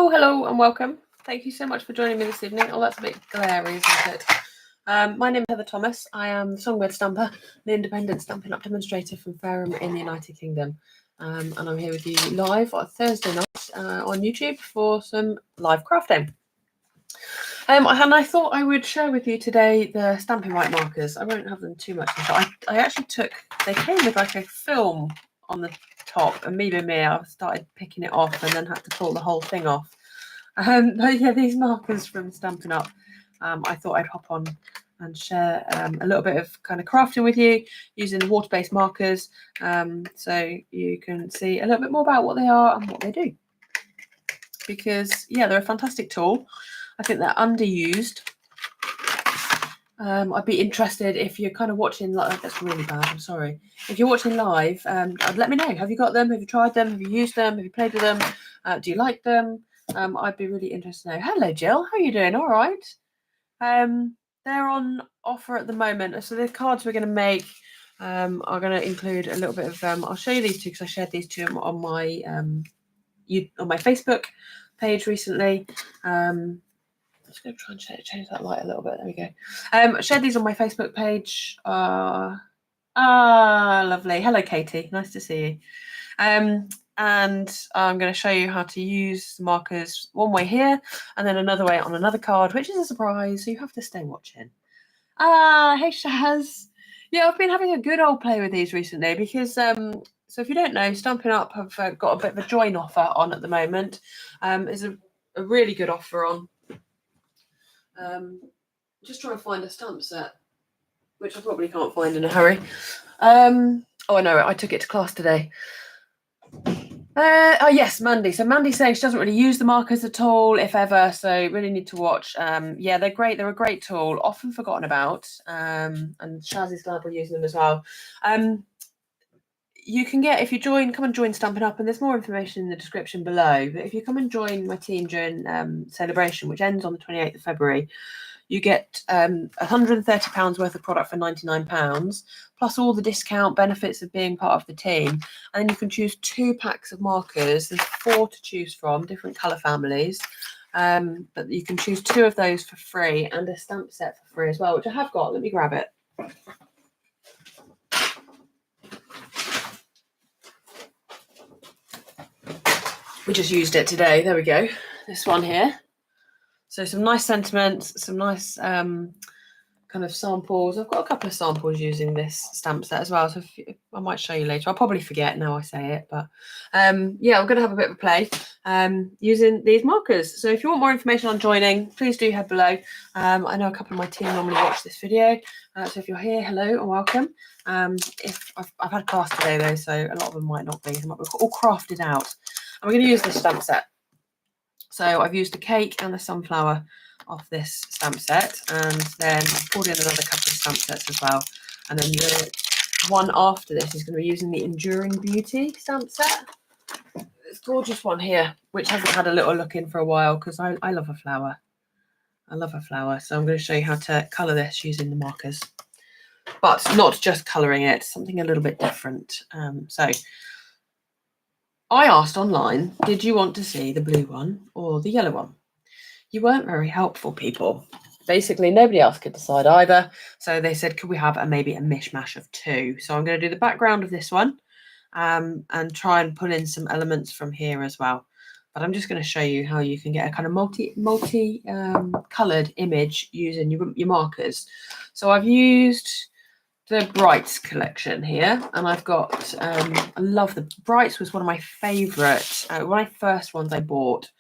Hello and welcome. Thank you so much for joining me this evening. Oh, that's a bit glary, isn't it? My name is Heather Thomas. I am the Songbird Stamper, the independent Stampin' Up demonstrator from Fareham in the United Kingdom. And I'm here with you live on Thursday night on YouTube for some live crafting. And I thought I would share with you today the Stampin' Write markers. I won't have them too much. I actually they came with like a film on the top, and me, I started picking it off and then had to pull the whole thing off. But yeah, these markers from Stampin' Up, I thought I'd hop on and share a little bit of kind of crafting with you using the water-based markers, so you can see a little bit more about what they are and what they do. Because yeah, they're a fantastic tool. I think they're underused. I'd be interested if you're kind of watching, like, that's really bad, I'm sorry. If you're watching live, let me know. Have you got them? Have you tried them? Have you used them? Have you played with them? Do you like them? I'd be really interested to know. Hello, Jill. How are you doing? All right. They're on offer at the moment. So the cards we're going to make are going to include a little bit of. I'll show you these two because I shared these two on my Facebook page recently. I'm just going to try and change that light a little bit. There we go. I shared these on my Facebook page. Lovely. Hello, Katie. Nice to see you. And I'm going to show you how to use the markers one way here and then another way on another card, which is a surprise, so you have to stay watching. Hey, Shaz. Yeah, I've been having a good old play with these recently because, so if you don't know, Stampin' Up have got a bit of a join offer on at the moment. It's a really good offer on. Just trying to find a stamp set, which I probably can't find in a hurry. Oh, I know it. I took it to class today. Oh yes, Mandy. So Mandy's saying she doesn't really use the markers at all, if ever. So really need to watch. Yeah, they're great. They're a great tool, often forgotten about. And Shaz is glad we're using them as well. You can get, if you come and join Stampin' Up, and there's more information in the description below. But if you come and join my team during celebration, which ends on the 28th of February, you get £130 worth of product for £99, plus all the discount benefits of being part of the team. And then you can choose 2 packs of markers. There's 4 to choose from, different colour families. But you can choose 2 of those for free and a stamp set for free as well, which I have got. Let me grab it. We just used it today. There we go. This one here. So some nice sentiments, some nice kind of samples. I've got a couple of samples using this stamp set as well. So I might show you later. I'll probably forget now I say it. But yeah, I'm going to have a bit of a play using these markers. So if you want more information on joining, please do head below. I know a couple of my team normally watch this video. So if you're here, hello and welcome. If I've had class today though, so a lot of them might not be. They might be all crafted out. And we're going to use this stamp set. So I've used the cake and the sunflower off this stamp set, and then I've poured in another couple of stamp sets as well. And then the one after this is going to be using the Enduring Beauty stamp set. This gorgeous one here, which hasn't had a little look in for a while because I love a flower. I love a flower. So I'm going to show you how to colour this using the markers. But not just colouring it, something a little bit different. So I asked online, did you want to see the blue one or the yellow one? You weren't very helpful, people. Basically, nobody else could decide either. So they said, could we have maybe a mishmash of 2? So I'm going to do the background of this one and try and pull in some elements from here as well. But I'm just going to show you how you can get a kind of multi coloured image using your markers. So I've used the Brights collection here, and I've got I love the Brights. Was one of my favourite one of my first ones I bought,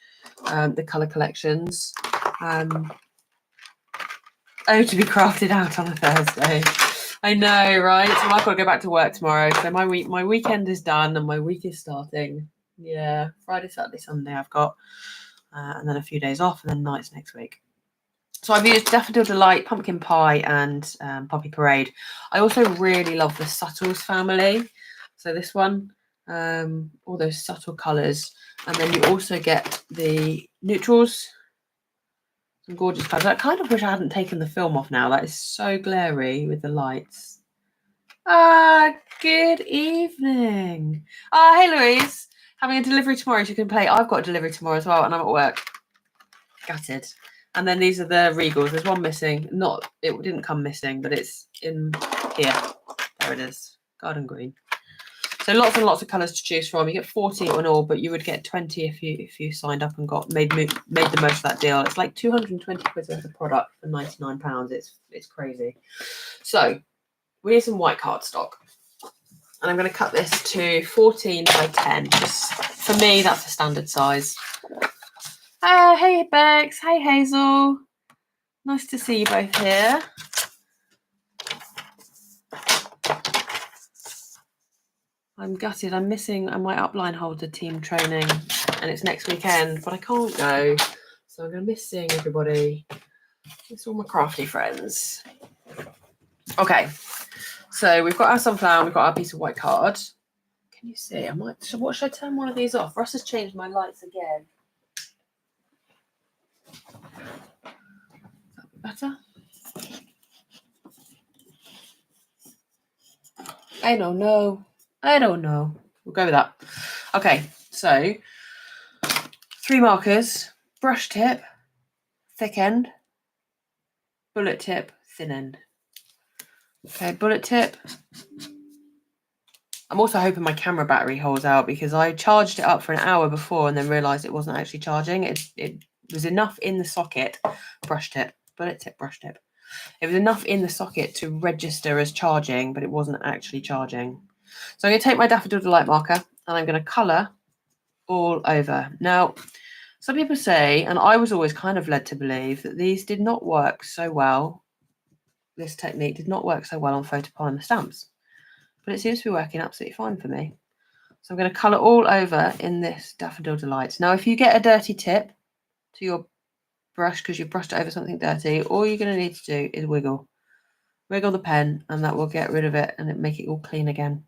the colour collections. To be crafted out on a Thursday. I know, right? So I've got to go back to work tomorrow, so my weekend is done and my week is starting. Yeah, Friday, Saturday, Sunday I've got, and then a few days off, and then nights next week. So I've used Daffodil Delight, Pumpkin Pie, and Poppy Parade. I also really love the Subtles family. So this one, all those subtle colours. And then you also get the neutrals. Some gorgeous colours. I kind of wish I hadn't taken the film off now. That is so glary with the lights. Good evening. Hey, Louise. Having a delivery tomorrow, so you can play. I've got a delivery tomorrow as well, and I'm at work. Gutted. And then these are the Regals. There's one missing. It didn't come missing, but it's in here. There it is. Garden green. So lots and lots of colours to choose from. You get 40 in all, but you would get 20 if you signed up and made the most of that deal. It's like 220 quid worth of product for £99. It's crazy. So we need some white cardstock. And I'm going to cut this to 14 by 10. Just, for me, that's the standard size. Hey, Bex. Hey, Hazel. Nice to see you both here. I'm gutted. I'm missing my upline holder team training, and it's next weekend, but I can't go. So I'm going to miss seeing everybody. It's all my crafty friends. Okay. So we've got our sunflower, we've got our piece of white card. Can you see? What should I turn one of these off? Russ has changed my lights again. Is that better? I don't know. We'll go with that. Okay, so 3 markers, brush tip, thick end, bullet tip, thin end. Okay, bullet tip. I'm also hoping my camera battery holds out because I charged it up for an hour before and then realised it wasn't actually charging. It was enough in the socket, brush tip, bullet tip, brush tip. It was enough in the socket to register as charging, but it wasn't actually charging. So I'm going to take my Daffodil Delight marker and I'm going to colour all over. Now, some people say, and I was always kind of led to believe, that these did not work so well. This technique did not work so well on photopolymer stamps, but it seems to be working absolutely fine for me. So I'm going to colour all over in this Daffodil Delight. Now, if you get a dirty tip to your brush because you've brushed it over something dirty, all you're going to need to do is wiggle the pen, and that will get rid of it and make it all clean again.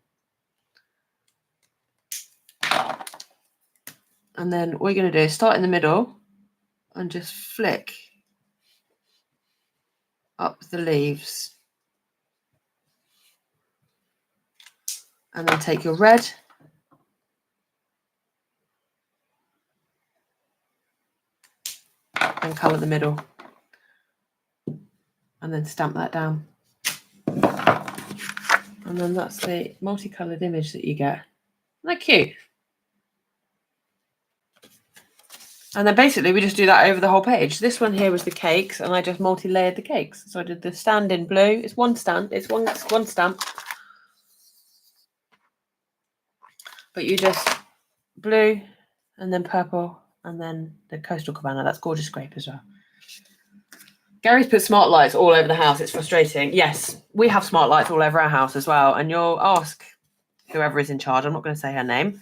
And then what you're going to do is start in the middle and just flick up the leaves. And then take your red and colour the middle. And then stamp that down. And then that's the multicoloured image that you get. Isn't that cute? And then basically we just do that over the whole page. This one here was the cakes, and I just multi-layered the cakes. So I did the stand in blue. It's one stand. It's one stamp. But you just blue and then purple and then the Coastal Cabana. That's gorgeous grape as well. Gary's put smart lights all over the house. It's frustrating. Yes, we have smart lights all over our house as well. And you'll ask whoever is in charge, I'm not going to say her name,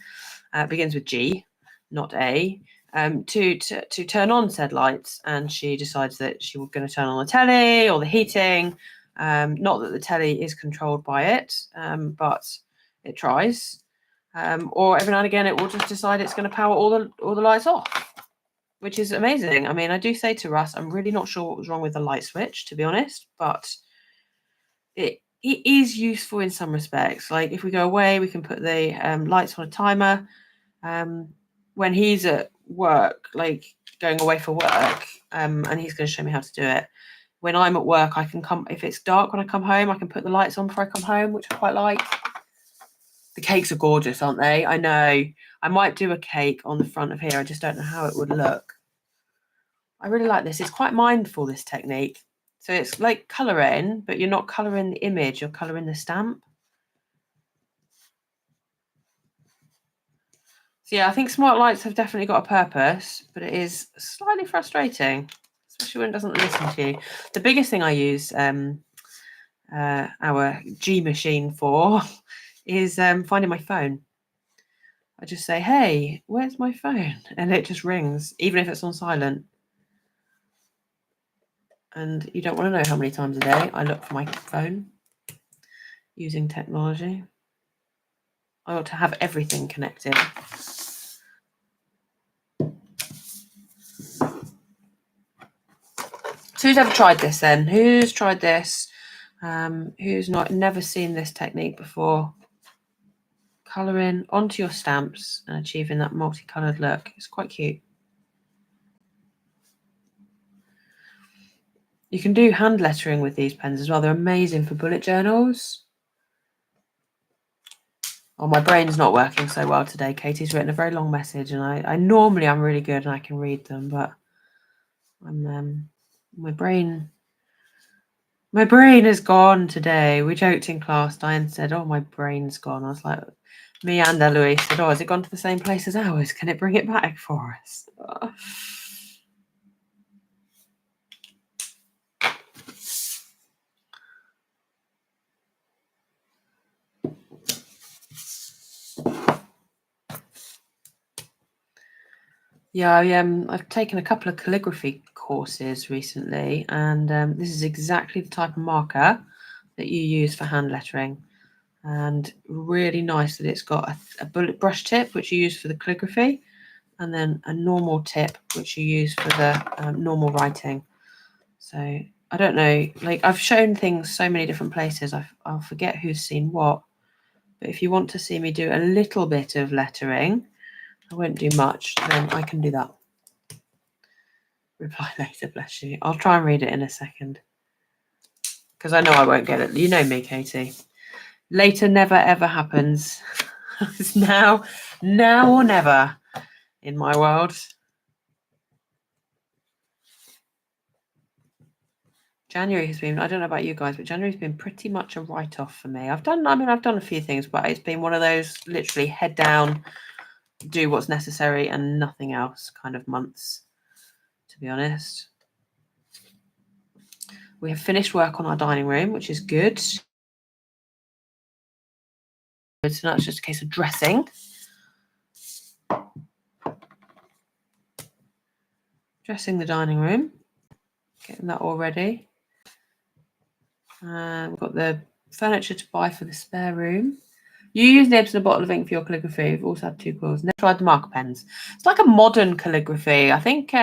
it begins with G, not A, to turn on said lights. And she decides that she was going to turn on the telly or the heating. Not that the telly is controlled by it, but it tries. Or every now and again, it will just decide it's going to power all the lights off, which is amazing. I mean, I do say to Russ, I'm really not sure what was wrong with the light switch, to be honest, but it is useful in some respects. Like if we go away, we can put the lights on a timer. When he's at work, like going away for work, and he's going to show me how to do it. When I'm at work, I can come, if it's dark when I come home, I can put the lights on before I come home, which I quite like. The cakes are gorgeous, aren't they? I know. I might do a cake on the front of here. I just don't know how it would look. I really like this. It's quite mindful, this technique. So it's like colouring, but you're not colouring the image, you're colouring the stamp. So yeah, I think smart lights have definitely got a purpose, but it is slightly frustrating, especially when it doesn't listen to you. The biggest thing I use our G machine for is finding my phone. I just say, hey, where's my phone? And it just rings, even if it's on silent. And you don't want to know how many times a day I look for my phone using technology. I ought to have everything connected. So who's ever tried this then? Who's tried this? Who's never seen this technique before? colouring onto your stamps and achieving that multicoloured look. It's quite cute. You can do hand lettering with these pens as well. They're amazing for bullet journals. Oh, my brain's not working so well today. Katie's written a very long message, and I'm really good and I can read them, but my brain is gone today. We joked in class. Diane said, "Oh, my brain's gone." I was like, me and Eloise said, "Oh, has it gone to the same place as ours? Can it bring it back for us?" Yeah, I've taken a couple of calligraphy courses recently, and this is exactly the type of marker that you use for hand lettering. And really nice that it's got a bullet brush tip, which you use for the calligraphy, and then a normal tip, which you use for the normal writing. So I don't know, like I've shown things so many different places, I'll forget who's seen what. But if you want to see me do a little bit of lettering, I won't do much, then I can do that. Reply later, bless you. I'll try and read it in a second, because I know I won't get it. You know me, Katie. Later never ever happens. It's now or never in my world. January has been, I don't know about you guys, but January's been pretty much a write-off for me. I've done a few things, but it's been one of those literally head down, do what's necessary and nothing else kind of months, to be honest. We have finished work on our dining room, which is good. So now it's just a case of dressing. Dressing the dining room, getting that all ready. We've got the furniture to buy for the spare room. You use nibs and a bottle of ink for your calligraphy. We've also had 2 quills. Never tried the marker pens. It's like a modern calligraphy. I think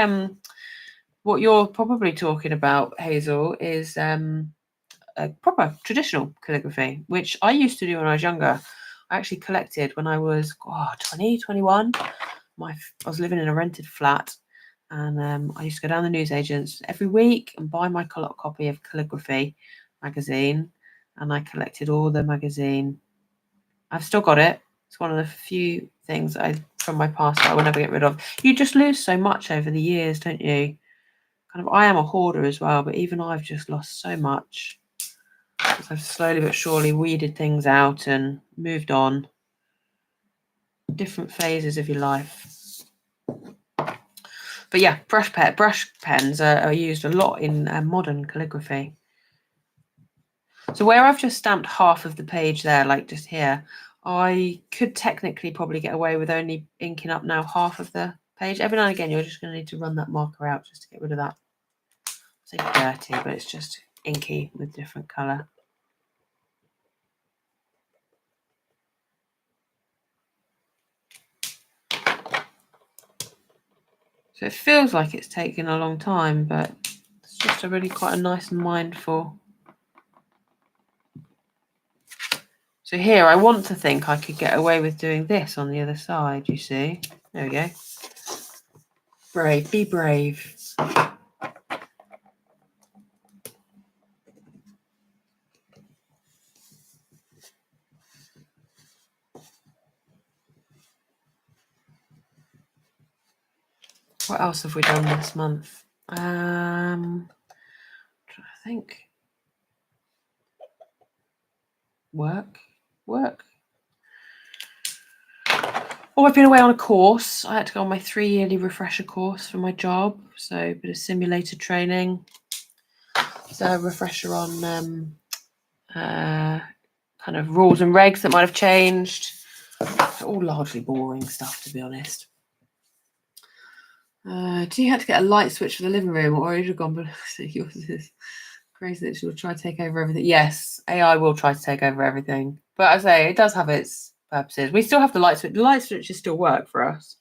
what you're probably talking about, Hazel, is a proper traditional calligraphy, which I used to do when I was younger. I actually collected when I was 20, 21. I was living in a rented flat, and I used to go down the newsagents every week and buy my copy of Calligraphy magazine, and I collected all the magazine. I've still got it. It's one of the few things from my past that I will never get rid of. You just lose so much over the years, don't you? I am a hoarder as well, but even I've just lost so much, because I've slowly but surely weeded things out and moved on. Different phases of your life. But yeah, brush pens are used a lot in modern calligraphy. So where I've just stamped half of the page there, like just here, I could technically probably get away with only inking up now half of the page. Every now and again, you're just going to need to run that marker out just to get rid of that. It's like dirty, but it's just inky with different colour. So it feels like it's taken a long time, but it's just quite a nice and mindful. So here, I want to think I could get away with doing this on the other side, you see. There we go. Brave, be brave. What else have we done this month? I think work. Oh, I've been away on a course. I had to go on my 3-yearly refresher course for my job. So a bit of simulator training. So a refresher on kind of rules and regs that might have changed. All largely boring stuff, to be honest. Do you have to get a light switch for the living room, or have you gone ballistic? Yours is crazy that she'll try to take over everything. Yes, AI will try to take over everything, but I say it does have its purposes. We still have the light switch. The light switches still work for us.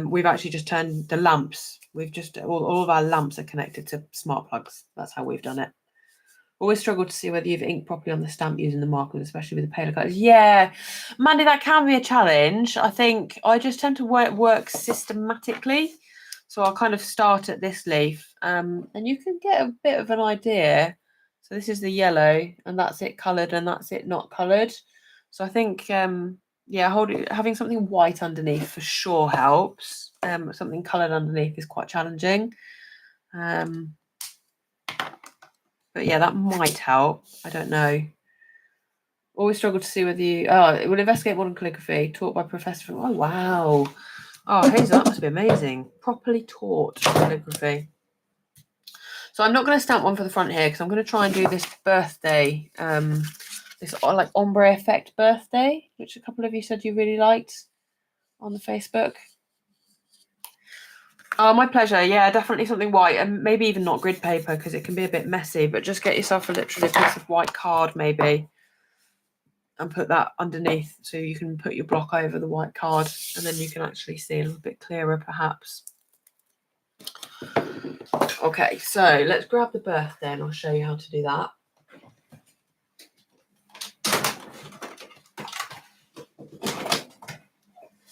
We've actually just turned the lamps. We've just all of our lamps are connected to smart plugs. That's how we've done it. Always struggle to see whether you've inked properly on the stamp using the markers, especially with the paler colours. Yeah, Mandy, that can be a challenge. I think I just tend to work systematically. So I'll kind of start at this leaf, and you can get a bit of an idea. So this is the yellow, and that's it coloured, and that's it not coloured. So I think, yeah, having something white underneath for sure helps. Something coloured underneath is quite challenging. But yeah, that might help. I don't know. Always struggle to see whether you... Oh, it will investigate modern calligraphy, taught by Professor... Oh, wow. Oh, Hazel, that must be amazing. Properly taught calligraphy. So I'm not going to stamp one for the front here because I'm going to try and do this birthday, this like ombre effect birthday, which a couple of you said you really liked on the Facebook. Oh, my pleasure. Yeah, definitely something white, and maybe even not grid paper because it can be a bit messy, but just get yourself literally a piece of white card maybe and put that underneath so you can put your block over the white card and then you can actually see a little bit clearer perhaps. Okay, so let's grab the birthday and I'll show you how to do that.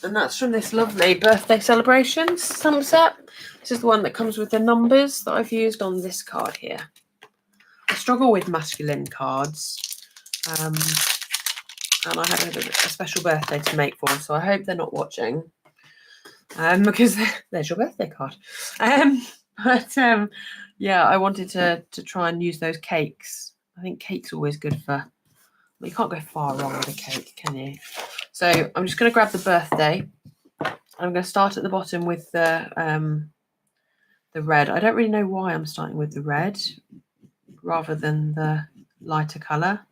And that's from this lovely birthday celebrations stamp set. This is the one that comes with the numbers that I've used on this card here. I struggle with masculine cards. And I had a special birthday to make for, so I hope they're not watching. Because there's your birthday card. Yeah, I wanted to try and use those cakes. I think cake's always good for... Well, you can't go far wrong with a cake, can you? So I'm just going to grab the birthday. I'm going to start at the bottom with the red. I don't really know why I'm starting with the red rather than the lighter colour.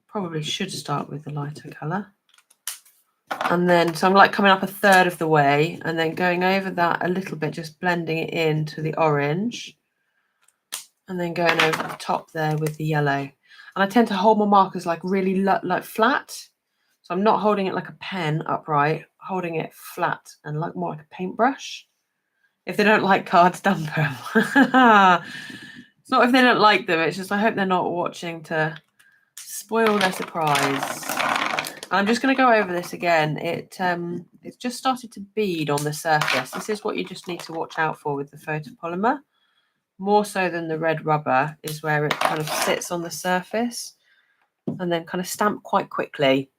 Probably should start with the lighter colour. And then, so I'm like coming up a third of the way and then going over that a little bit, just blending it into the orange. And then going over the top there with the yellow. And I tend to hold my markers like really like flat. So I'm not holding it like a pen upright, holding it flat and like more like a paintbrush. If they don't like cards, dump them. It's not if they don't like them, it's just I hope they're not watching to spoil their surprise. And I'm just going to go over this again. It's just started to bead on the surface. This is what you just need to watch out for with the photopolymer. More so than the red rubber is where it kind of sits on the surface and then kind of stamp quite quickly.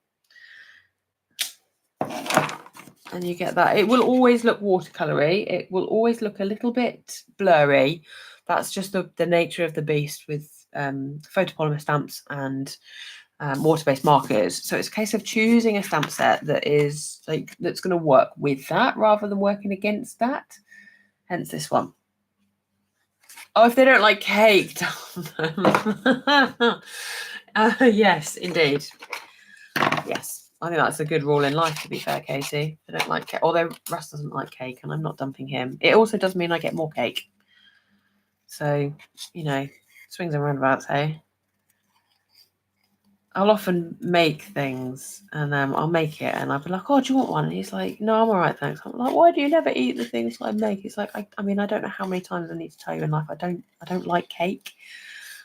And you get that. It will always look watercolory. It will always look a little bit blurry. That's just the nature of the beast with photopolymer stamps and water-based markers. So it's a case of choosing a stamp set that is like that's going to work with that rather than working against that. Hence this one. Oh, if they don't like cake, yes, indeed. Yes, I think that's a good rule in life, to be fair, Katie. I don't like cake, although Russ doesn't like cake and I'm not dumping him. It also does mean I get more cake. So, you know, swings and roundabouts, hey? I'll often make things and I'll make it and I'll be like, oh, do you want one? And he's like, no, I'm all right, thanks. I'm like, why do you never eat the things I make? It's like, I mean, I don't know how many times I need to tell you in life I don't like cake.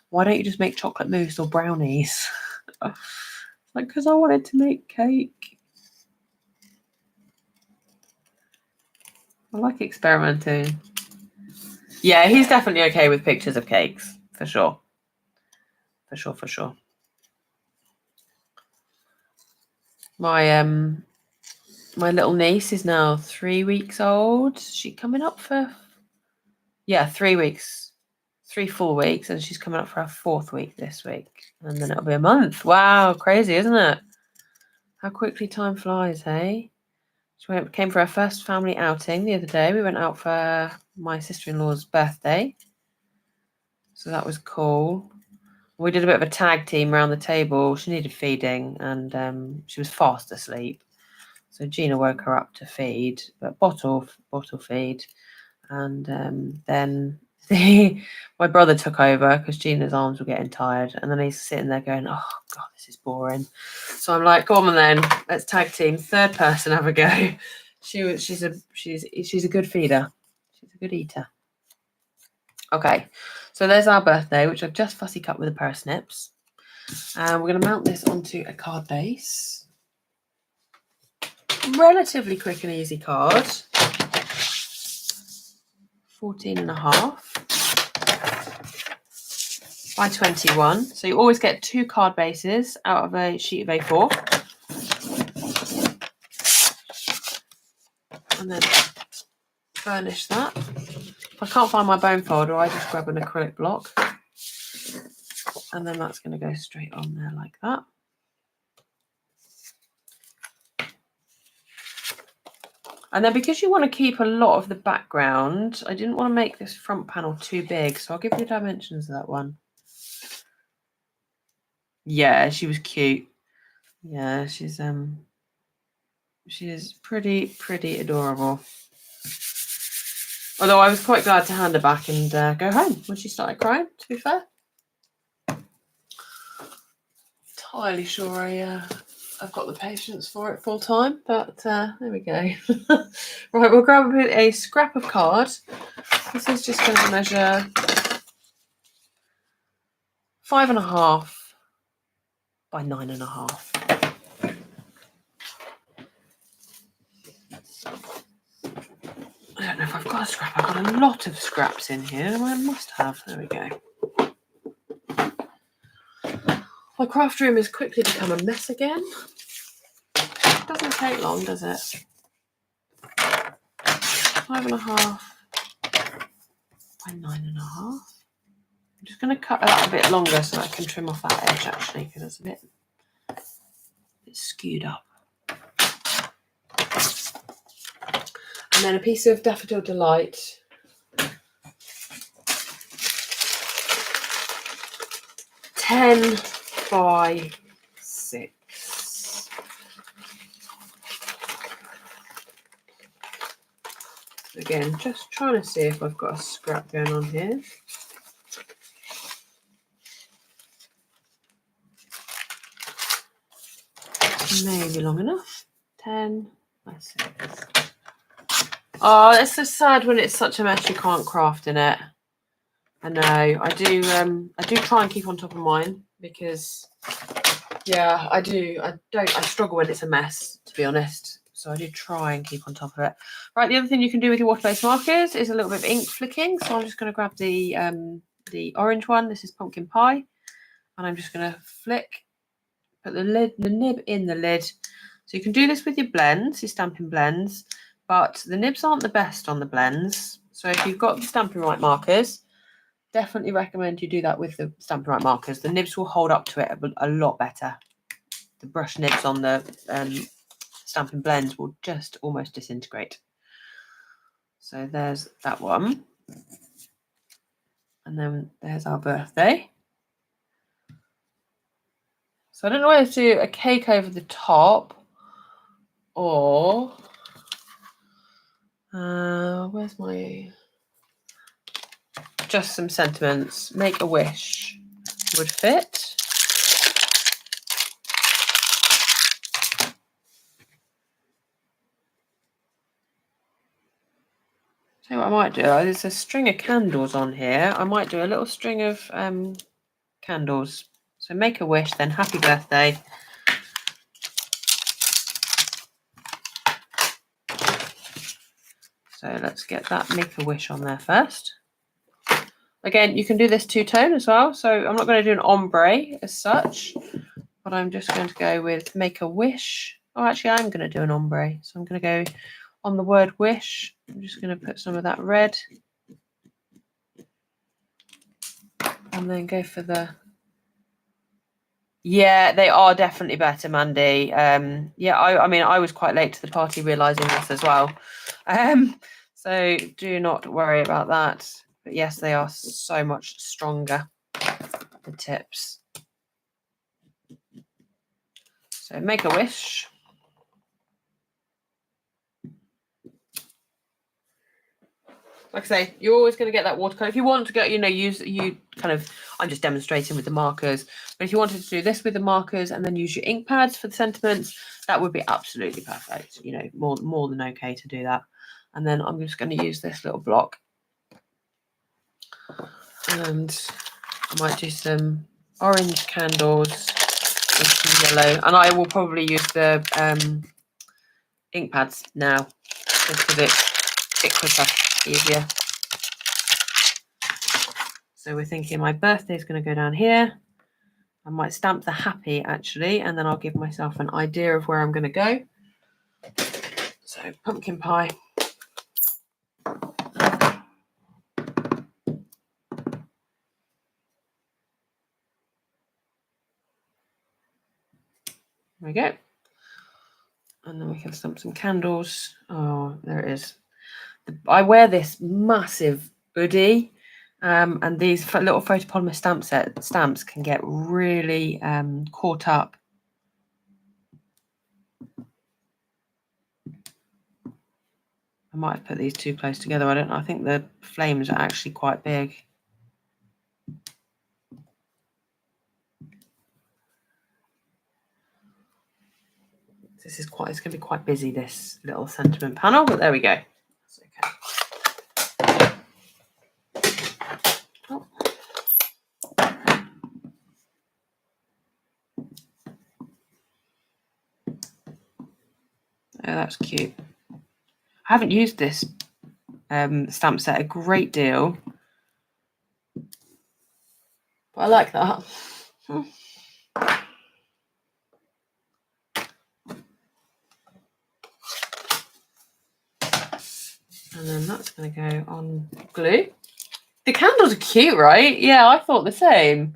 Why don't you just make chocolate mousse or brownies? Like, because I wanted to make cake. I like experimenting. Yeah, he's definitely okay with pictures of cakes, for sure. For sure. My little niece is now 3 weeks old. She's coming up for 3 weeks, 3 full weeks, and she's coming up for her 4th week this week, and then it'll be a month. Wow, crazy, isn't it? How quickly time flies, hey? She came for her first family outing the other day. We went out for my sister-in-law's birthday, so that was cool. We did a bit of a tag team around the table. She needed feeding, and she was fast asleep. So Gina woke her up to feed, but bottle feed. And then my brother took over because Gina's arms were getting tired. And then he's sitting there going, oh, God, this is boring. So I'm like, go on then, let's tag team. Third person, have a go. She's a good feeder. She's a good eater. Okay, so there's our birthday, which I've just fussy cut with a pair of snips. And we're going to mount this onto a card base. Relatively quick and easy card. 14.5 by 21. So you always get 2 card bases out of a sheet of A4. And then furnish that. If I can't find my bone folder, I just grab an acrylic block. And then that's going to go straight on there like that. And then because you want to keep a lot of the background, I didn't want to make this front panel too big. So I'll give you the dimensions of that one. Yeah, she was cute. Yeah, she is pretty adorable. Although I was quite glad to hand her back and go home when she started crying, to be fair. Entirely sure I've got the patience for it full time, but there we go. Right, we'll grab a scrap of card. This is just going to measure 5.5 by 9.5. I don't know if I've got a scrap. I've got a lot of scraps in here. I must have. There we go. My craft room has quickly become a mess again. It doesn't take long, does it? 5.5 by 9.5. I'm just going to cut that a bit longer so that I can trim off that edge actually, because it's a bit skewed up. And then a piece of Daffodil Delight. Ten by 6. Again, just trying to see if I've got a scrap going on here. Maybe long enough. 10 by 6. Oh, it's so sad when it's such a mess you can't craft in it. I know. I do try and keep on top of mine because, yeah, I struggle when it's a mess, to be honest. So I do try and keep on top of it. Right, the other thing you can do with your water-based markers is a little bit of ink flicking. So I'm just going to grab the orange one. This is Pumpkin Pie. And I'm just going to flick, put the nib in the lid. So you can do this with your blends, your Stampin' blends, but the nibs aren't the best on the blends. So if you've got the Stampin' Write markers, definitely recommend you do that with the Stampin' Write markers. The nibs will hold up to it a lot better. The brush nibs on the Stampin' blends will just almost disintegrate. So there's that one. And then there's our birthday. So I don't know whether to do a cake over the top or where's my just some sentiments. Make a wish would fit. So what I might do, there's a string of candles on here. I might do a little string of candles. So make a wish, then happy birthday. So let's get that make a wish on there first. Again, you can do this two-tone as well. So I'm not going to do an ombre as such, but I'm just going to go with make a wish. Oh, actually, I'm going to do an ombre. So I'm going to go on the word wish. I'm just going to put some of that red. And then go for the... Yeah, they are definitely better, Mandy. Yeah, I mean, I was quite late to the party realising this as well. So do not worry about that. But yes, they are so much stronger, the tips. So make a wish. Like I say, you're always going to get that watercolor. If you want to go, I'm just demonstrating with the markers. But if you wanted to do this with the markers and then use your ink pads for the sentiments, that would be absolutely perfect. You know, more than okay to do that. And then I'm just going to use this little block. And I might do some orange candles with some yellow. And I will probably use the ink pads now, just because it's quicker, easier. So we're thinking my birthday is going to go down here. I might stamp the happy actually, and then I'll give myself an idea of where I'm going to go. So pumpkin pie. There we go. And then we can stamp some candles. Oh, there it is. I wear this massive hoodie, and these little photopolymer stamps can get really caught up. I might have put these too close together. I don't know. I think the flames are actually quite big. This is it's going to be quite busy, this little sentiment panel, but there we go. That's okay. Oh. Oh, that's cute. I haven't used this stamp set a great deal, but I like that. And then that's going to go on glue. The candles are cute, right? Yeah, I thought the same.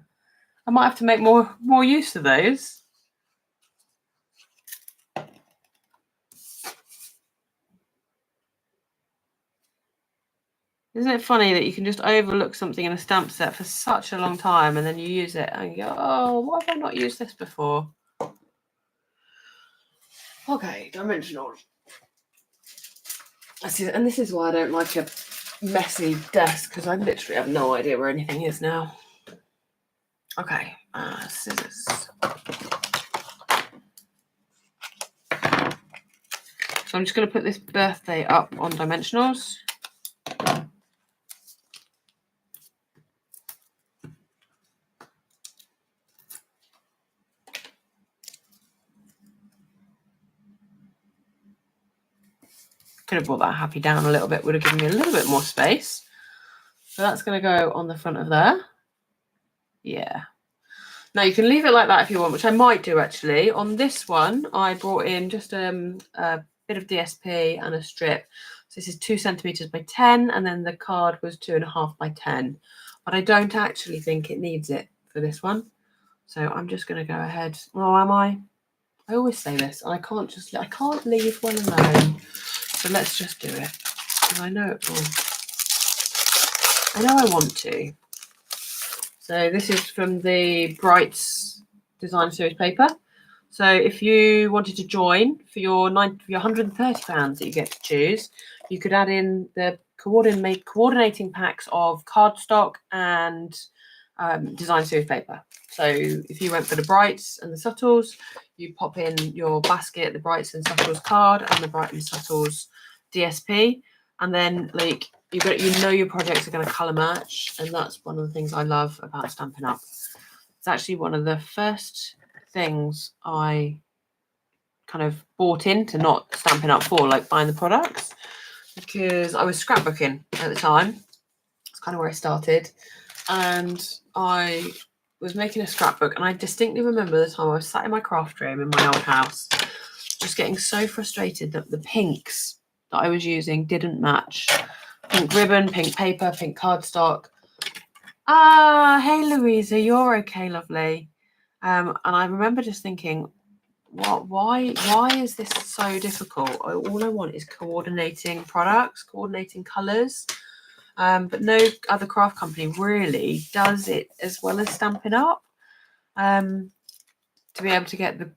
I might have to make more use of those. Isn't it funny that you can just overlook something in a stamp set for such a long time and then you use it and you go, oh, why have I not used this before? Okay, dimensional. And this is why I don't like a messy desk, because I literally have no idea where anything is now. Okay, scissors. So I'm just going to put this birthday up on dimensionals. Could have brought that happy down a little bit, would have given me a little bit more space. So that's going to go on the front of there. Yeah. Now you can leave it like that if you want, which I might do actually. On this one, I brought in just a bit of DSP and a strip. So this is 2 centimeters by 10, and then the card was 2.5 by 10. But I don't actually think it needs it for this one. So I'm just going to go ahead. Oh, am I? I always say this, and I can't leave one alone. So let's just do it, because I know it will. I know I want to. So this is from the Bright's design series paper. So if you wanted to join for your £130 that you get to choose, you could add in the coordinating packs of cardstock and design series paper. So if you went for the Brights and the Subtles, you pop in your basket, the Brights and Subtles card and the Bright and Subtles DSP, and then like you know your projects are going to colour match, and that's one of the things I love about Stampin' Up. It's actually one of the first things I kind of bought into not Stampin' Up for, like buying the products, because I was scrapbooking at the time. It's kind of where I started, and I was making a scrapbook, and I distinctly remember the time I was sat in my craft room in my old house, just getting so frustrated that the pinks that I was using didn't match. Pink ribbon, pink paper, pink cardstock. Ah, hey Louisa, you're okay, lovely. And I remember just thinking, why is this so difficult? All I want is coordinating products, coordinating colours. But no other craft company really does it as well as Stampin' Up. To be able to get the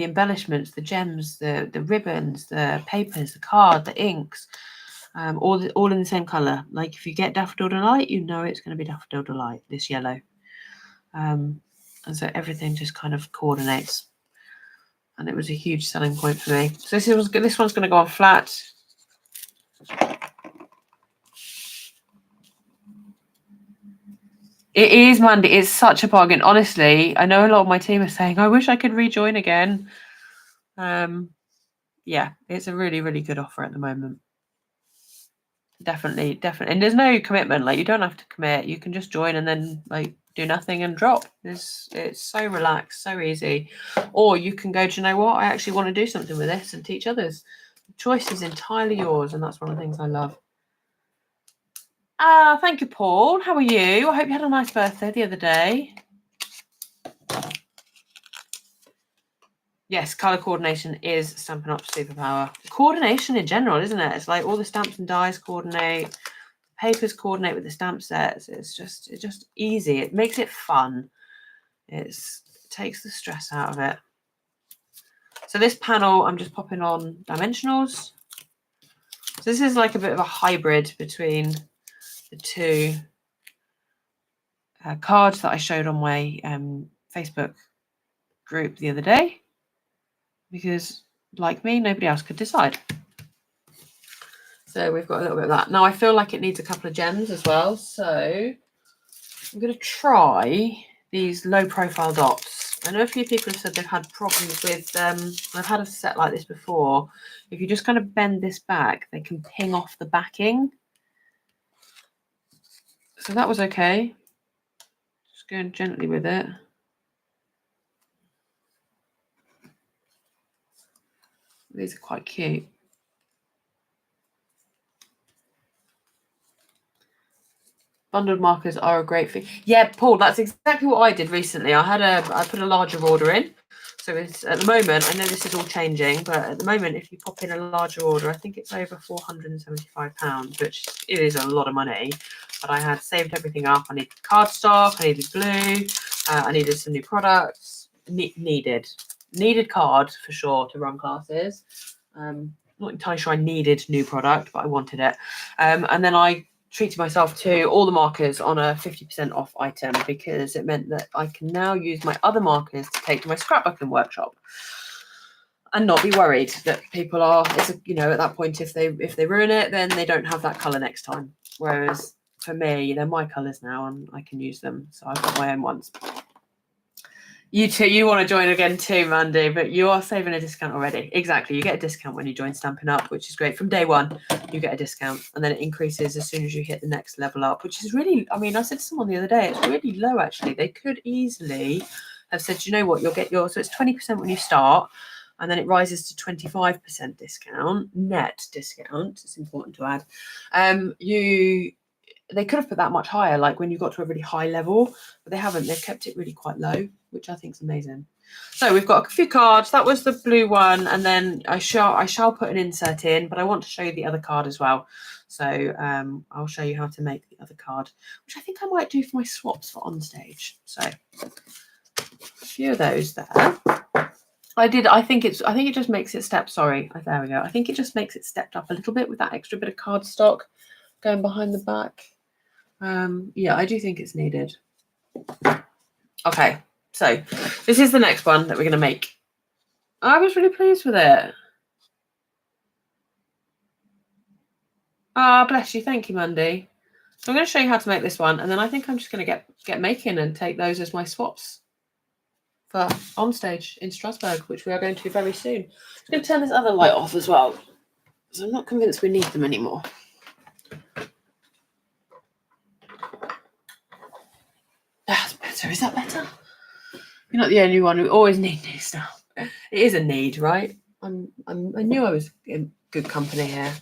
embellishments, the gems, the ribbons, the papers, the card, the inks, all in the same colour. Like if you get Daffodil Delight, you know it's going to be Daffodil Delight, this yellow. And so everything just kind of coordinates. And it was a huge selling point for me. So this one's going to go on flat. It is, Mandy. It's such a bargain. Honestly, I know a lot of my team are saying, I wish I could rejoin again. Yeah, it's a really, really good offer at the moment. Definitely. And there's no commitment. Like, you don't have to commit. You can just join and then like do nothing and drop. It's so relaxed, so easy. Or you can go, do you know what? I actually want to do something with this and teach others. The choice is entirely yours, and that's one of the things I love. Thank you, Paul. How are you? I hope you had a nice birthday the other day. Yes, colour coordination is Stampin' Up's superpower. Coordination in general, isn't it? It's like all the stamps and dies coordinate, papers coordinate with the stamp sets. It's just easy. It makes it fun. It takes the stress out of it. So this panel, I'm just popping on dimensionals. So this is like a bit of a hybrid between the two cards that I showed on my Facebook group the other day, because like me, nobody else could decide. So we've got a little bit of that. Now I feel like it needs a couple of gems as well. So I'm going to try these low profile dots. I know a few people have said they've had problems with I've had a set like this before. If you just kind of bend this back, they can ping off the backing. So that was okay. Just going gently with it. These are quite cute. Bundled markers are a great thing. Yeah, Paul, that's exactly what I did recently. I put a larger order in. So it's at the moment, I know this is all changing, but at the moment, if you pop in a larger order, I think it's over £475, which is a lot of money. But I had saved everything up. I needed cardstock, I needed glue, I needed some new products. Needed card for sure to run classes. Not entirely sure I needed new product, but I wanted it. And then I treated myself to all the markers on a 50% off item, because it meant that I can now use my other markers to take to my scrapbooking workshop and not be worried that people are, at that point, if they ruin it, then they don't have that colour next time. Whereas for me, they're my colours now and I can use them. So I've got my own ones. You too, you want to join again too, Mandy, but you are saving a discount already. Exactly. You get a discount when you join Stampin' Up, which is great. From day one, you get a discount, and then it increases as soon as you hit the next level up, which is really, I said to someone the other day, it's really low actually. They could easily have said, you know what, you'll get so it's 20% when you start, and then it rises to 25% discount, net discount. It's important to add. They could have put that much higher, like when you got to a really high level, but they haven't. They've kept it really quite low, which I think is amazing. So we've got a few cards. That was the blue one, and then I shall put an insert in, but I want to show you the other card as well. So I'll show you how to make the other card, which I think I might do for my swaps for on stage. So a few of those there. I think it just makes it step. Sorry, there we go. I think it just makes it stepped up a little bit with that extra bit of cardstock going behind the back. Yeah, I do think it's needed. Okay, so this is the next one that we're going to make. I was really pleased with it. Bless you. Thank you, Mandy. So I'm going to show you how to make this one, and then I think I'm just going to get making and take those as my swaps for on stage in Strasbourg, which we are going to very soon. I'm going to turn this other light off as well, because I'm not convinced we need them anymore. That's better. Is that better? You're not the only one who always needs new stuff. It is a need, right? I knew I was in good company here.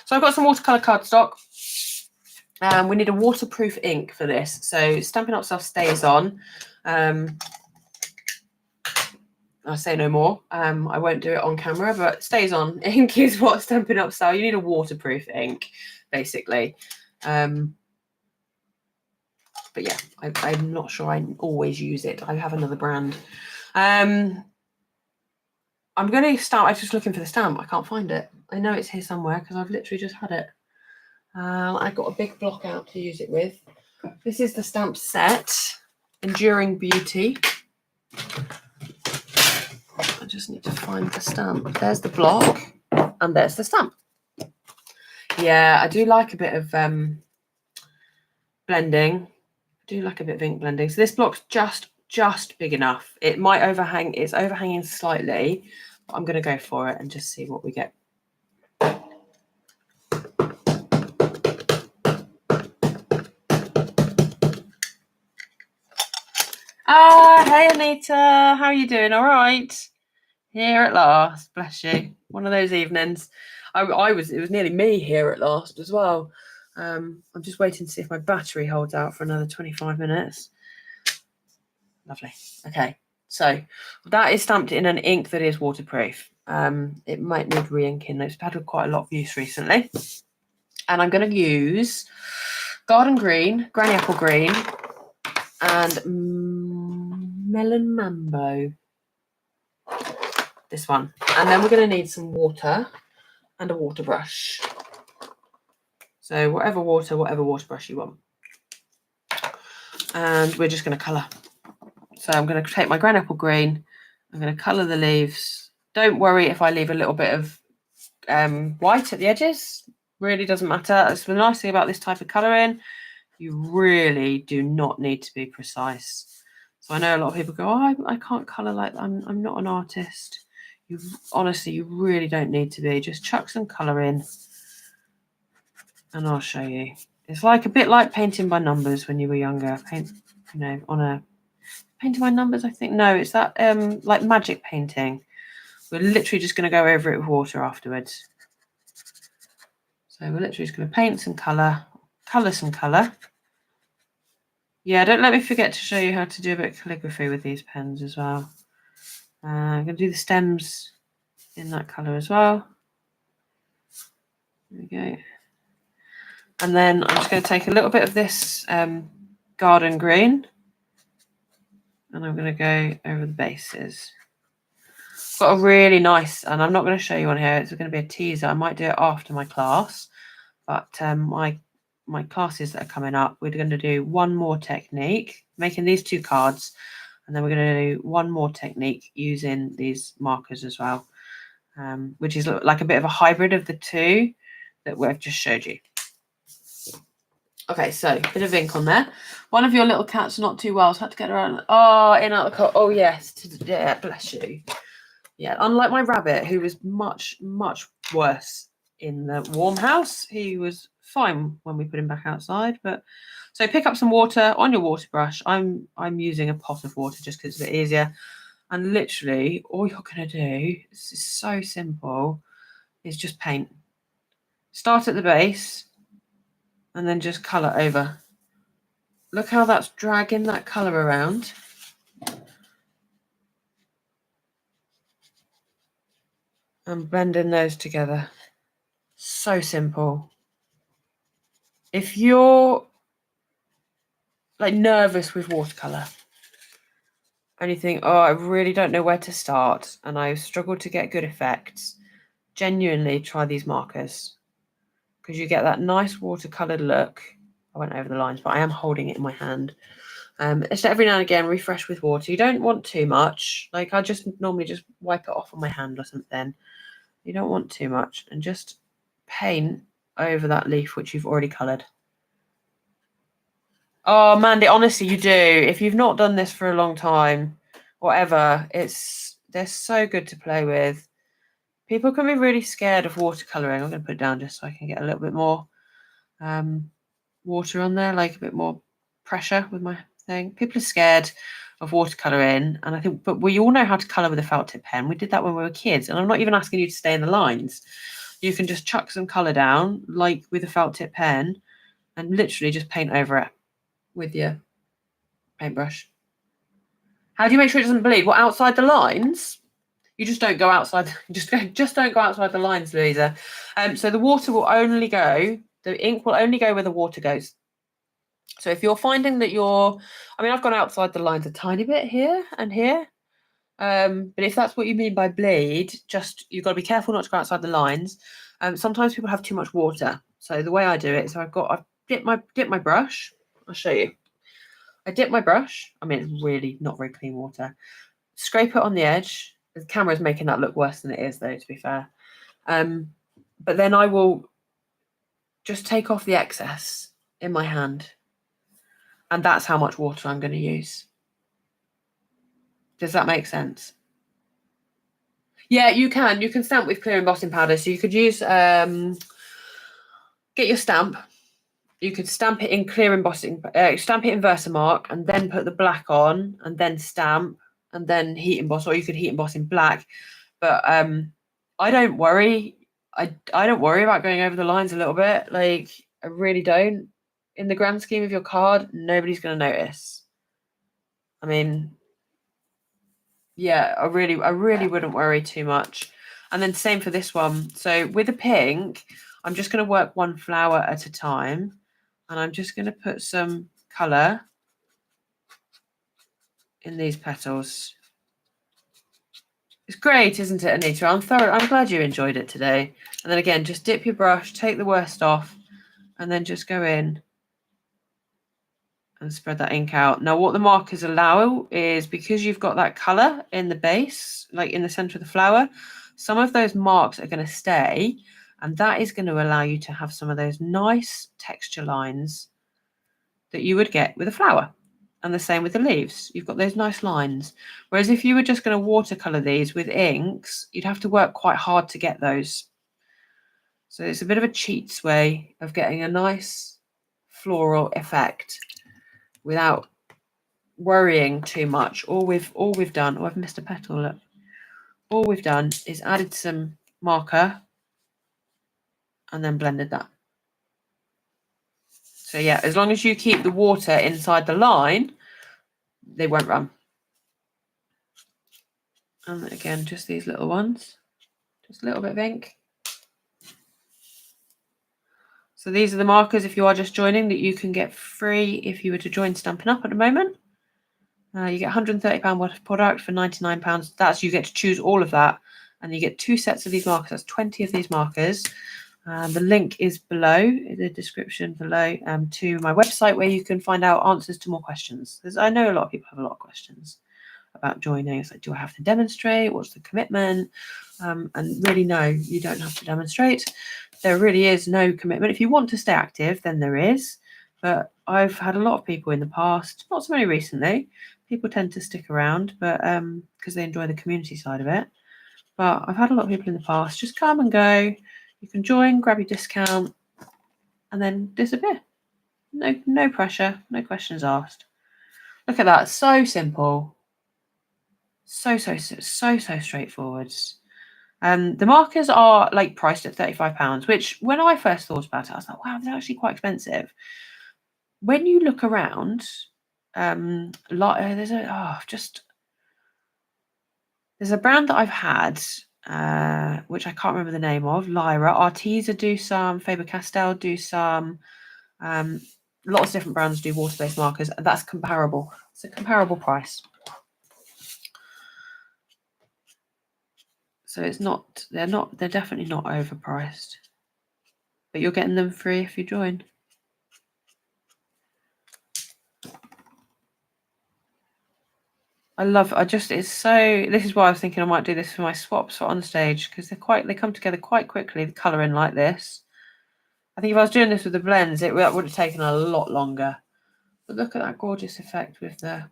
So I've got some watercolour cardstock. We need a waterproof ink for this. So Stampin' Up stuff stays on. I'll say no more. I won't do it on camera, but stays on. Ink is what Stampin' Up style. You need a waterproof ink, basically. But yeah, I'm not sure I always use it. I have another brand. I'm going to start. I was just looking for the stamp. I can't find it. I know it's here somewhere because I've literally just had it. I've got a big block out to use it with. This is the stamp set, Enduring Beauty. I just need to find the stamp. There's the block, and there's the stamp. Yeah, I do like a bit of blending. do like a bit of ink blending. So this block's just big enough. It might overhang, it's overhanging slightly, but I'm going to go for it and just see what we get. Ah, hey Anita, how are you doing? All right? Here at last, bless you. One of those evenings. It was nearly me here at last as well. I'm just waiting to see if my battery holds out for another 25 minutes. Lovely. Okay, so that is stamped in an ink that is waterproof. It might need re-inking. It's had quite a lot of use recently. And I'm going to use Garden Green, Granny Apple Green, and Melon Mambo. This one. And then we're going to need some water and a water brush. So whatever water brush you want. And we're just going to colour. So I'm going to take my Granny Apple Green. I'm going to colour the leaves. Don't worry if I leave a little bit of white at the edges. Really doesn't matter. It's the nice thing about this type of colouring. You really do not need to be precise. So I know a lot of people go, oh, I can't colour like that. I'm not an artist. Honestly, you really don't need to be. Just chuck some colour in and I'll show you. It's like a bit like painting by numbers when you were younger. Painting by numbers, I think. No, it's that like magic painting. We're literally just going to go over it with water afterwards. So we're literally just going to paint some colour, colour some colour. Yeah, don't let me forget to show you how to do a bit of calligraphy with these pens as well. I'm going to do the stems in that colour as well. There we go. And then I'm just going to take a little bit of this garden green and I'm going to go over the bases. Got a really nice, and I'm not going to show you on here, it's going to be a teaser. I might do it after my class, but my classes that are coming up, we're going to do one more technique, making these 2 cards, and then we're going to do one more technique using these markers as well, which is like a bit of a hybrid of the 2 that we've just showed you. Okay, so a bit of ink on there. One of your little cats not too well, so I had to get around. Oh, in out the car. Oh yes, yeah, bless you. Yeah, unlike my rabbit, who was much worse in the warm house. He was fine when we put him back outside. But so pick up some water on your water brush. I'm using a pot of water just because it's a bit easier. And literally, all you're gonna do, this is so simple, is just paint. Start at the base, and then just colour over. Look how that's dragging that colour around. And blending those together. So simple. If you're like nervous with watercolour and you think, oh, I really don't know where to start and I struggle to get good effects, genuinely try these markers because you get that nice watercoloured look. I went over the lines, but I am holding it in my hand. Just every now and again, refresh with water. You don't want too much. Like I just normally just wipe it off on my hand or something. You don't want too much, and just paint over that leaf which you've already coloured. Oh, Mandy, honestly, you do. If you've not done this for a long time, whatever, they're so good to play with. People can be really scared of watercolouring. I'm going to put it down just so I can get a little bit more water on there, like a bit more pressure with my thing. People are scared of watercolouring, and I think, but we all know how to colour with a felt tip pen. We did that when we were kids, and I'm not even asking you to stay in the lines. You can just chuck some colour down, like with a felt tip pen, and literally just paint over it with your paintbrush. How do you make sure it doesn't bleed? Well, outside the lines, you just don't go outside. Just don't go outside the lines, Louisa. So the water will only go. The ink will only go where the water goes. So if you're finding that I've gone outside the lines a tiny bit here and here. But if that's what you mean by bleed, you've got to be careful not to go outside the lines. Sometimes people have too much water. So the way I do it is I've dip my brush. I'll show you. I dip my brush. I mean, it's really not very clean water. Scrape it on the edge. The camera's making that look worse than it is, though, to be fair. But then I will just take off the excess in my hand. And that's how much water I'm going to use. Does that make sense? Yeah, you can stamp with clear embossing powder. So you could use, get your stamp. You could stamp it in clear embossing, stamp it in Versamark, and then put the black on, and then stamp, and then heat emboss, or you could heat emboss in black. But I don't worry. I don't worry about going over the lines a little bit. Like, I really don't. In the grand scheme of your card, nobody's going to notice. I mean, yeah, I really wouldn't worry too much. And then same for this one. So with the pink, I'm just going to work one flower at a time, and I'm just going to put some colour in these petals. It's great, isn't it, Anita? I'm glad you enjoyed it today. And then again, just dip your brush, take the worst off, and then just go in and spread that ink out. Now, what the markers allow is, because you've got that colour in the base, like in the centre of the flower, some of those marks are going to stay, and that is going to allow you to have some of those nice texture lines that you would get with a flower. And the same with the leaves. You've got those nice lines. Whereas if you were just going to watercolour these with inks, you'd have to work quite hard to get those. So it's a bit of a cheats way of getting a nice floral effect without worrying too much. All we've done, I've missed a petal, look. All we've done is added some marker and then blended that. So yeah, as long as you keep the water inside the line, they won't run. And again, just these little ones, just a little bit of ink. So these are the markers, if you are just joining, that you can get free if you were to join Stampin' Up at the moment. You get £130 worth of product for £99. That's, you get to choose all of that, and you get 2 sets of these markers. That's 20 of these markers. The link is below, in the description below, to my website, where you can find out answers to more questions. Because I know a lot of people have a lot of questions about joining. It's like, do I have to demonstrate? What's the commitment? And really, no, you don't have to demonstrate. There really is no commitment. If you want to stay active, then there is. But I've had a lot of people in the past, not so many recently. People tend to stick around, but because they enjoy the community side of it. But I've had a lot of people in the past just come and go. You can join, grab your discount, and then disappear. No pressure, no questions asked. Look at that, so simple. So straightforward. The markers are like priced at £35, which when I first thought about it, I was like, wow, they're actually quite expensive. When you look around, there's a brand that I've had, which I can't remember the name of, Lyra. Arteza do some, Faber-Castell do some. Lots of different brands do water-based markers, and that's comparable. It's a comparable price. So they're definitely not overpriced. But you're getting them free if you join. this is why I was thinking I might do this for my swaps for on stage, because they come together quite quickly, the colouring like this. I think if I was doing this with the blends, that would have taken a lot longer. But look at that gorgeous effect with the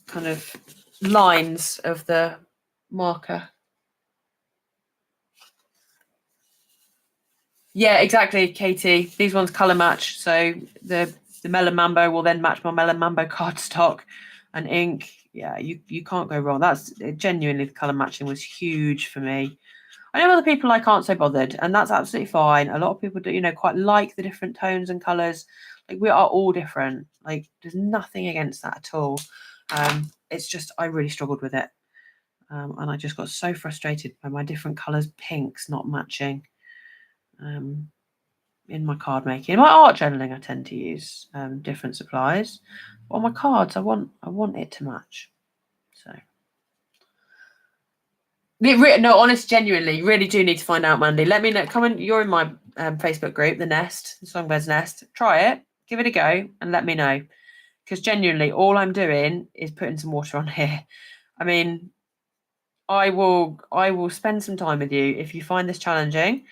kind of lines of the marker. Yeah, exactly, Katie. These ones colour match. So the Melon Mambo will then match my Melon Mambo cardstock and ink. Yeah, you can't go wrong. That's genuinely, the colour matching was huge for me. I know other people like aren't so bothered, and that's absolutely fine. A lot of people do, quite like the different tones and colours. Like, we are all different. Like, there's nothing against that at all. It's just I really struggled with it. And I just got so frustrated by my different colours, pinks not matching. In my card making, in my art journaling, I tend to use different supplies. But on my cards, I want it to match. So, genuinely, really do need to find out, Mandy. Let me know. You're in my Facebook group, the Nest, the Songbird's Nest. Try it, give it a go, and let me know. Because genuinely, all I'm doing is putting some water on here. I mean, I will spend some time with you if you find this challenging.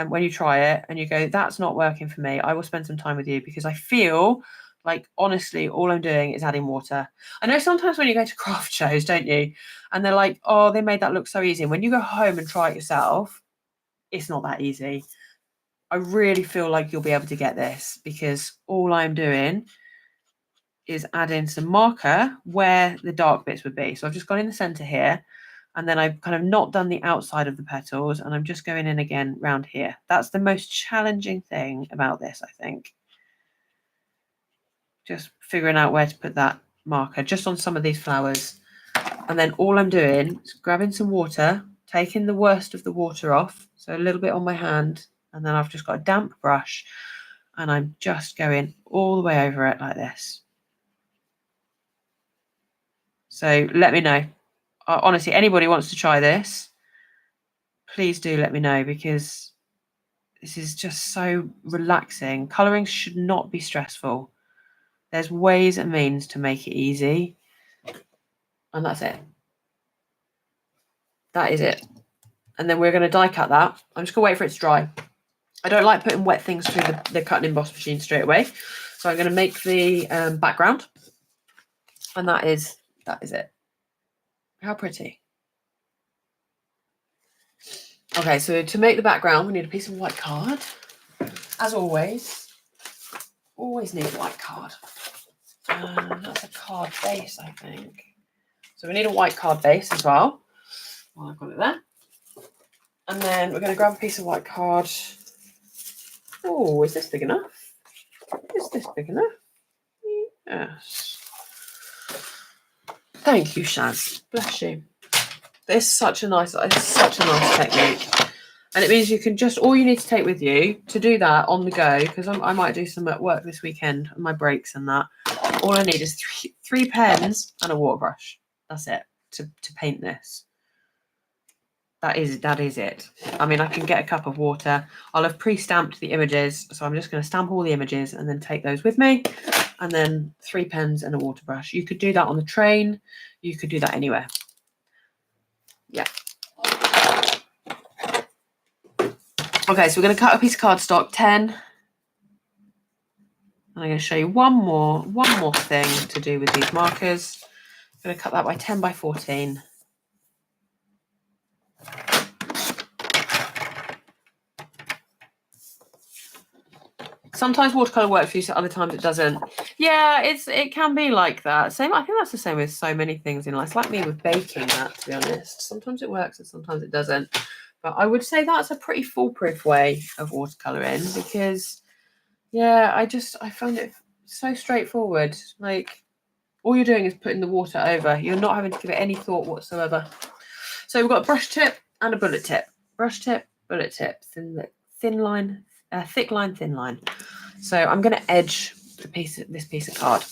when you try it and you go, that's not working for me, I will spend some time with you, because I feel like, honestly, all I'm doing is adding water. I know sometimes when you go to craft shows, don't you? And they're like, oh, they made that look so easy. And when you go home and try it yourself, it's not that easy. I really feel like you'll be able to get this, because all I'm doing is adding some marker where the dark bits would be. So I've just gone in the center here, and then I've kind of not done the outside of the petals, and I'm just going in again round here. That's the most challenging thing about this, I think. Just figuring out where to put that marker just on some of these flowers. And then all I'm doing is grabbing some water, taking the worst of the water off, so a little bit on my hand, and then I've just got a damp brush, and I'm just going all the way over it like this. So let me know. Honestly, anybody wants to try this, please do let me know, because this is just so relaxing. Colouring should not be stressful. There's ways and means to make it easy. And that's it. That is it. And then we're going to die cut that. I'm just going to wait for it to dry. I don't like putting wet things through the cut and emboss machine straight away. So I'm going to make the background. And that is it. How pretty. Okay, so to make the background, we need a piece of white card. As always need a white card. That's a card base, I think. So we need a white card base as well. Well, I've got it there. And then we're going to grab a piece of white card. Oh, is this big enough? Is this big enough? Yes. Thank you, Shaz. Bless you. It's such a nice technique. And it means you can just, all you need to take with you to do that on the go, because I might do some at work this weekend, my breaks and that. All I need is three pens and a water brush. That's it to paint this. That is it. I mean, I can get a cup of water. I'll have pre-stamped the images, so I'm just going to stamp all the images and then take those with me. And then 3 pens and a water brush. You could do that on the train. You could do that anywhere. Yeah. Okay, so we're going to cut a piece of cardstock, 10. And I'm going to show you one more thing to do with these markers. I'm going to cut that by 10 by 14. Sometimes watercolor works for you, so other times it doesn't. Yeah, it can be like that. Same. I think that's the same with so many things in life. It's like me with baking, that, to be honest. Sometimes it works and sometimes it doesn't. But I would say that's a pretty foolproof way of watercoloring, because, yeah, I find it so straightforward. Like, all you're doing is putting the water over. You're not having to give it any thought whatsoever. So we've got a brush tip and a bullet tip. Brush tip, bullet tip, thin line, thick line, thin line. So I'm going to edge this piece of card.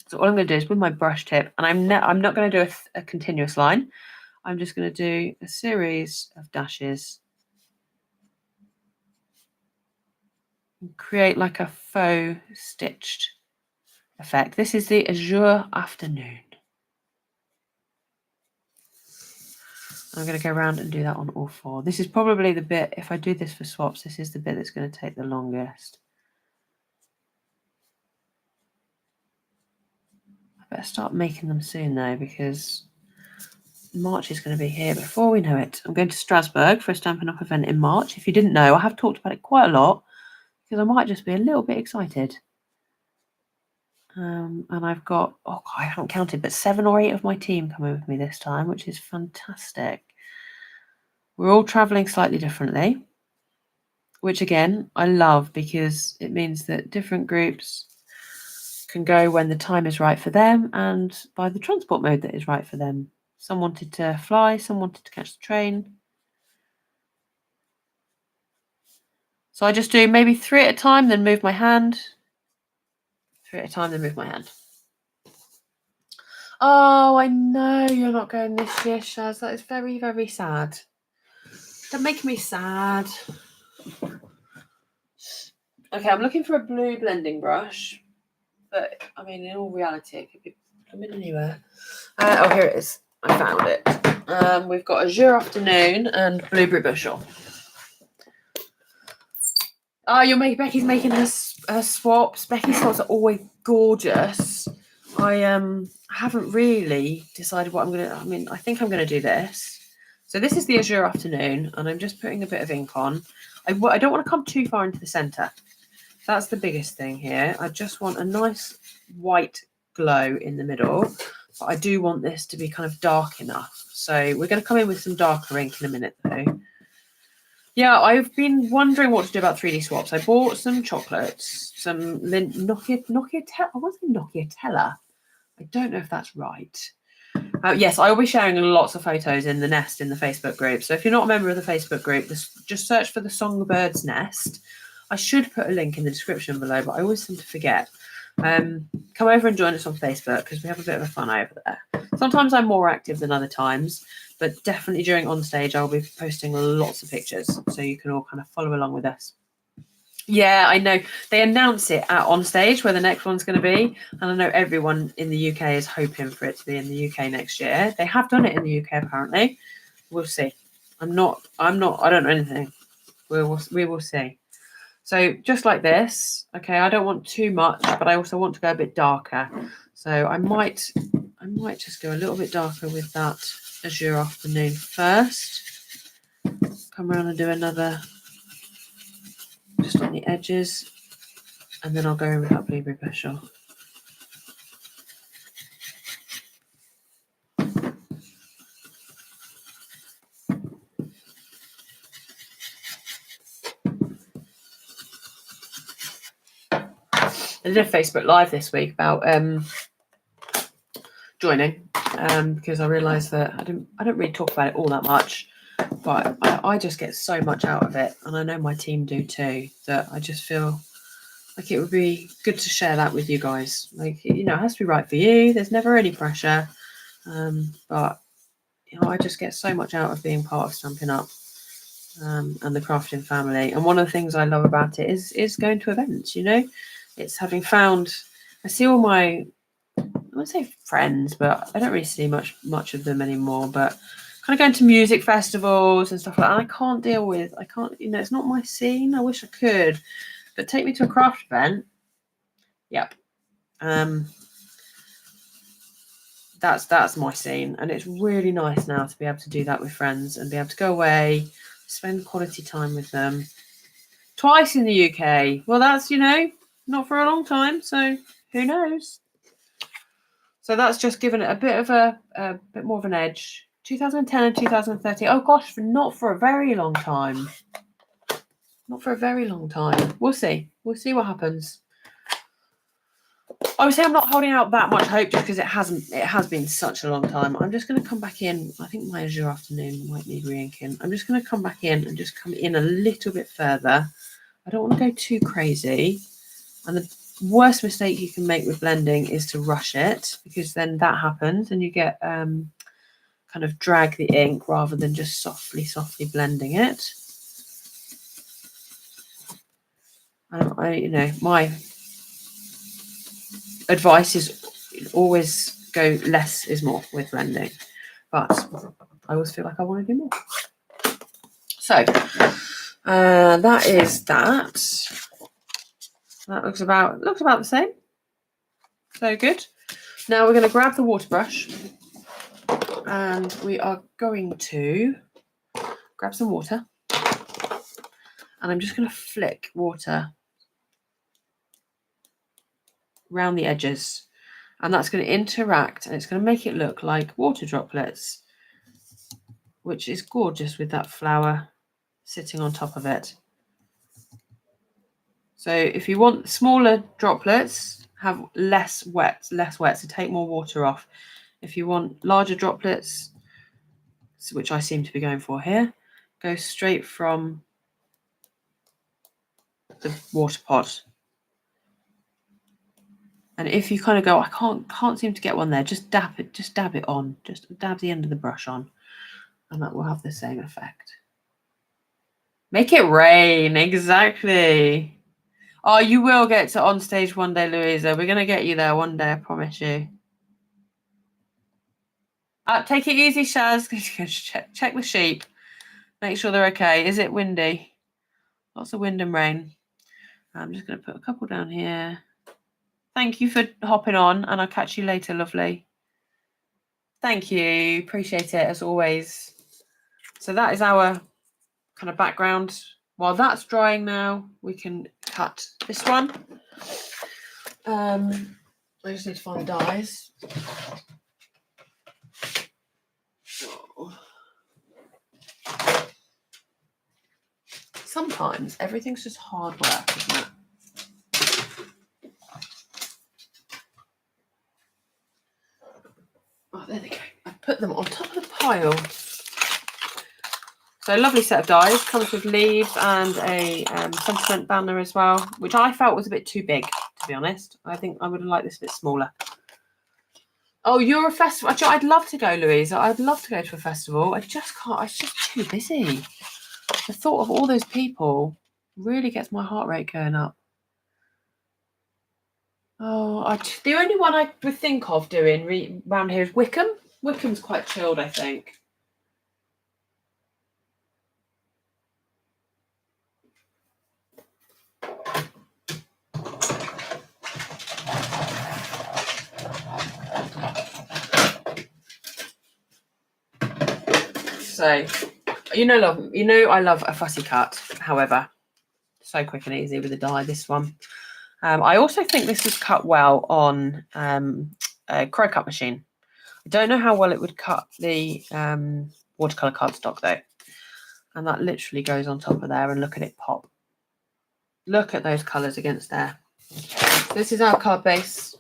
So all I'm going to do is with my brush tip, and I'm not going to do a continuous line. I'm just going to do a series of dashes and create like a faux stitched effect. This is the Azure Afternoon. I'm going to go around and do that on all 4. This is probably the bit, if I do this for swaps, this is the bit that's going to take the longest. I better start making them soon though, because March is going to be here before we know it. I'm going to Strasbourg for a Stampin' Up! Event in March. If you didn't know, I have talked about it quite a lot, because I might just be a little bit excited. And I've got, I haven't counted, but 7 or 8 of my team coming with me this time, which is fantastic. We're all traveling slightly differently, which again, I love, because it means that different groups can go when the time is right for them and by the transport mode that is right for them. Some wanted to fly, some wanted to catch the train. So I just do maybe 3 at a time, then move my hand. 3 at a time, then move my hand. Oh, I know you're not going this year, Shaz. That is very, very sad. Don't make me sad. Okay, I'm looking for a blue blending brush. But, I mean, in all reality, it could be coming anywhere. Oh, here it is. I found it. We've got Azure Afternoon and Blueberry Bushel. Oh, Becky's making her swaps. Becky's swaps are always gorgeous. I haven't really decided what I'm gonna. I mean, I think I'm gonna do this. So this is the Azure Afternoon, and I'm just putting a bit of ink on. I don't want to come too far into the centre. That's the biggest thing here. I just want a nice white glow in the middle, but I do want this to be kind of dark enough. So we're going to come in with some darker ink in a minute, though. Yeah, I've been wondering what to do about 3D swaps. I bought some chocolates, some Nokia. I want to say Nokia. I don't know if that's right. Yes, I will be sharing lots of photos in the Nest in the Facebook group. So if you're not a member of the Facebook group, just search for the Songbird's Nest. I should put a link in the description below, but I always seem to forget. Come over and join us on Facebook because we have a bit of a fun over there. Sometimes I'm more active than other times, but definitely during On Stage, I'll be posting lots of pictures so you can all kind of follow along with us. Yeah, I know. They announce it at On Stage where the next one's going to be. And I know everyone in the UK is hoping for it to be in the UK next year. They have done it in the UK, apparently. We'll see. I don't know anything. We will see. So just like this, okay, I don't want too much, but I also want to go a bit darker. So I might just go a little bit darker with that Azure Afternoon first. Come around and do another just on the edges, and then I'll go in with that Blueberry Bushel. I did a Facebook Live this week about joining because I realised that I don't really talk about it all that much, but I just get so much out of it, and I know my team do too, that I just feel like it would be good to share that with you guys. Like, you know, it has to be right for you. There's never any pressure, but you know, I just get so much out of being part of Stampin' Up and the crafting family. And one of the things I love about it is going to events. You know, it's having found. I see all my, I wouldn't say friends, but I don't really see much of them anymore. But kind of going to music festivals and stuff like that. And I can't, you know, it's not my scene. I wish I could, but take me to a craft event. Yep. That's my scene, and it's really nice now to be able to do that with friends and be able to go away, spend quality time with them. Twice in the UK. Well, that's, you know, not for a long time, so who knows? So that's just given it a bit of a bit more of an edge. 2010 and 2013. Oh gosh, not for a very long time. Not for a very long time. We'll see. We'll see what happens. I would say I'm not holding out that much hope just because it has been such a long time. I'm just going to come back in. I think my Azure Afternoon might need re-inking. I'm just going to come back in and just come in a little bit further. I don't want to go too crazy. And the worst mistake you can make with blending is to rush it, because then that happens and you get kind of drag the ink rather than just softly blending it. You know, my advice is always go less is more with blending, but I always feel like I want to do more. So that is that. That looks about the same. So good. Now we're going to grab the water brush and we are going to grab some water, and I'm just going to flick water around the edges, and that's going to interact and it's going to make it look like water droplets, which is gorgeous with that flower sitting on top of it. So if you want smaller droplets, have less wet, so take more water off. If you want larger droplets, which I seem to be going for here, go straight from the water pot. And if you kind of go, I can't seem to get one there, just dab it on. Just dab the end of the brush on, and that will have the same effect. Make it rain, exactly. Oh, you will get to On Stage one day, Louisa. We're going to get you there one day, I promise you. Take it easy, Shaz. Check the sheep. Make sure they're okay. Is it windy? Lots of wind and rain. I'm just going to put a couple down here. Thank you for hopping on, and I'll catch you later, lovely. Thank you. Appreciate it, as always. So that is our kind of background. While that's drying now, we can cut this one. I just need to find the dies. Oh. Sometimes everything's just hard work, isn't it? Oh, there they go. I put them on top of the pile. So a lovely set of dies. Comes with leaves and a sentiment banner as well, which I felt was a bit too big, to be honest. I think I would have liked this a bit smaller. Oh, you're a festival. I'd love to go, Louise. I'd love to go to a festival. I just can't. It's just too busy. The thought of all those people really gets my heart rate going up. Oh, the only one I would think of doing around here is Wickham. Wickham's quite chilled, I think. So, I love a fussy cut. However, so quick and easy with a die. This one. I also think this is cut well on a crow cut machine. I don't know how well it would cut the watercolor cardstock though. And that literally goes on top of there, and look at it pop. Look at those colours against there. This is our card base.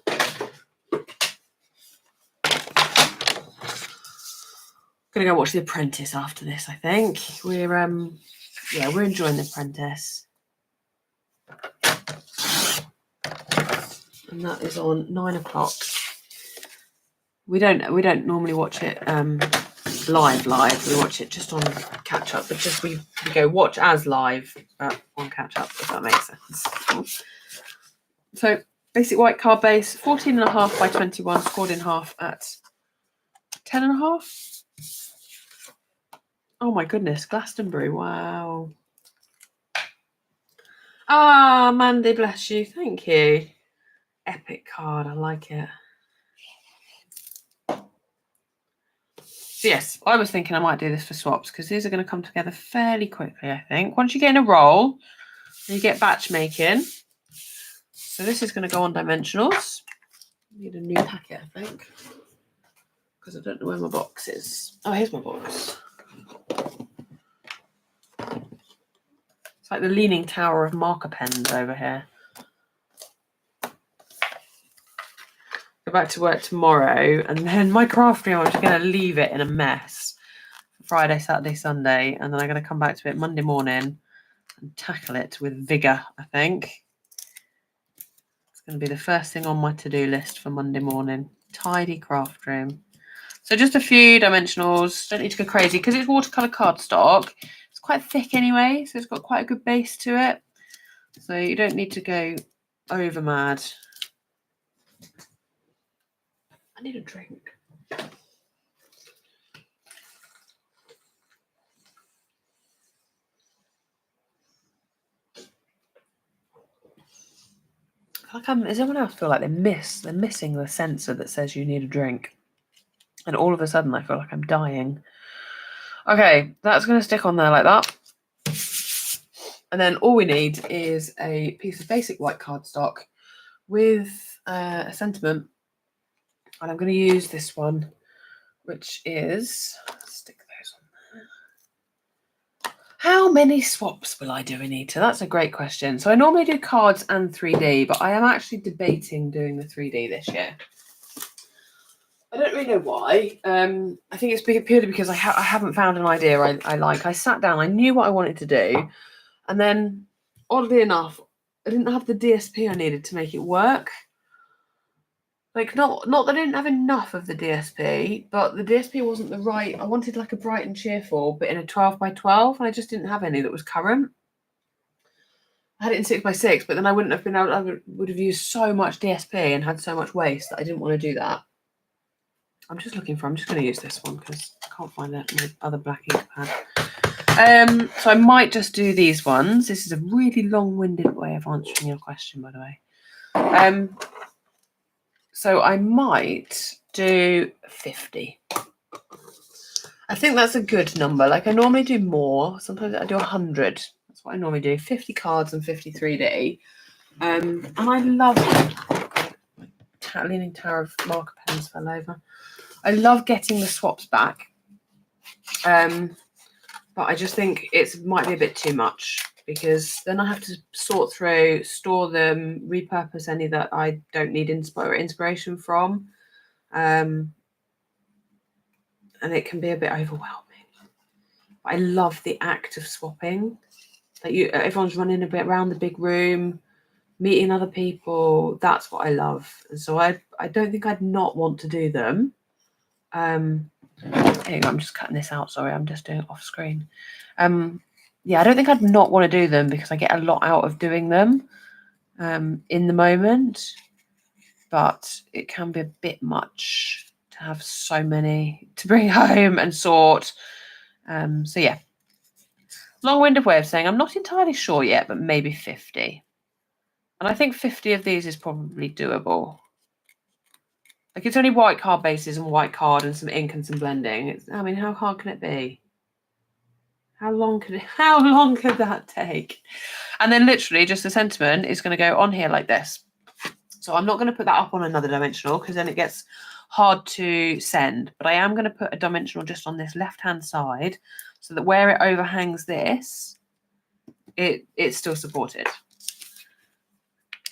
Gonna go watch The Apprentice after this, I think. We're enjoying The Apprentice. And that is on 9 o'clock. We don't normally watch it live. We watch it just on catch up, but just we go watch as live on catch up, if that makes sense. So basic white card base, 14.5 by 21, scored in half at 10.5. Oh my goodness, Glastonbury, wow. Ah, Mandy, bless you, thank you. Epic card, I like it. So yes, I was thinking I might do this for swaps because these are going to come together fairly quickly, I think. Once you get in a roll, you get batch making. So this is going to go on dimensionals. I need a new packet, I think, because I don't know where my box is. Oh, here's my box. It's like the Leaning Tower of marker pens over here. Go back to work tomorrow, and then my craft room, I'm just going to leave it in a mess. Friday, Saturday, Sunday, and then I'm going to come back to it Monday morning and tackle it with vigour, I think. It's going to be the first thing on my to-do list for Monday morning. Tidy craft room. So just a few dimensionals. Don't need to go crazy because it's watercolour cardstock. It's quite thick anyway, so it's got quite a good base to it. So you don't need to go over mad. I need a drink. Does anyone else feel like they're missing the sensor that says you need a drink? And all of a sudden I feel like I'm dying. Okay, that's going to stick on there like that. And then all we need is a piece of basic white cardstock with a sentiment. And I'm going to use this one, which is, stick those on there. How many swaps will I do, Anita? That's a great question. So I normally do cards and 3D, but I am actually debating doing the 3D this year. I don't really know why. I think it's purely because I haven't found an idea I like. I sat down, I knew what I wanted to do, and then, oddly enough, I didn't have the DSP I needed to make it work. Like, not that I didn't have enough of the DSP, but the DSP wasn't the right. I wanted like a bright and cheerful, but in a 12 by 12, and I just didn't have any that was current. I had it in 6 by 6, but then I wouldn't have been able. I would have used so much DSP and had so much waste that I didn't want to do that. I'm just going to use this one because I can't find my other black ink pad. So I might just do these ones. This is a really long-winded way of answering your question, by the way. So I might do 50. I think that's a good number. Like I normally do more. Sometimes I do 100. That's what I normally do. 50 cards and 50 3D. And I love Leaning Tower of marker pens fell over. I love getting the swaps back. But I just think it might be a bit too much because then I have to sort through, store them, repurpose any that I don't need inspiration from. And it can be a bit overwhelming. I love the act of swapping. Like everyone's running a bit around the big room, meeting other people. That's what I love. And so I don't think I'd not want to do them. Here you go, I'm just cutting this out. Sorry, I'm just doing it off screen. Yeah, I don't think I'd not want to do them because I get a lot out of doing them in the moment. But it can be a bit much to have so many to bring home and sort. So yeah, long-winded way of saying I'm not entirely sure yet, but maybe 50. And I think 50 of these is probably doable. Like it's only white card bases and white card and some ink and some blending. I mean, how hard can it be? How long could that take? And then literally just the sentiment is going to go on here like this. So I'm not going to put that up on another dimensional because then it gets hard to send. But I am going to put a dimensional just on this left-hand side so that where it overhangs this, it's still supported.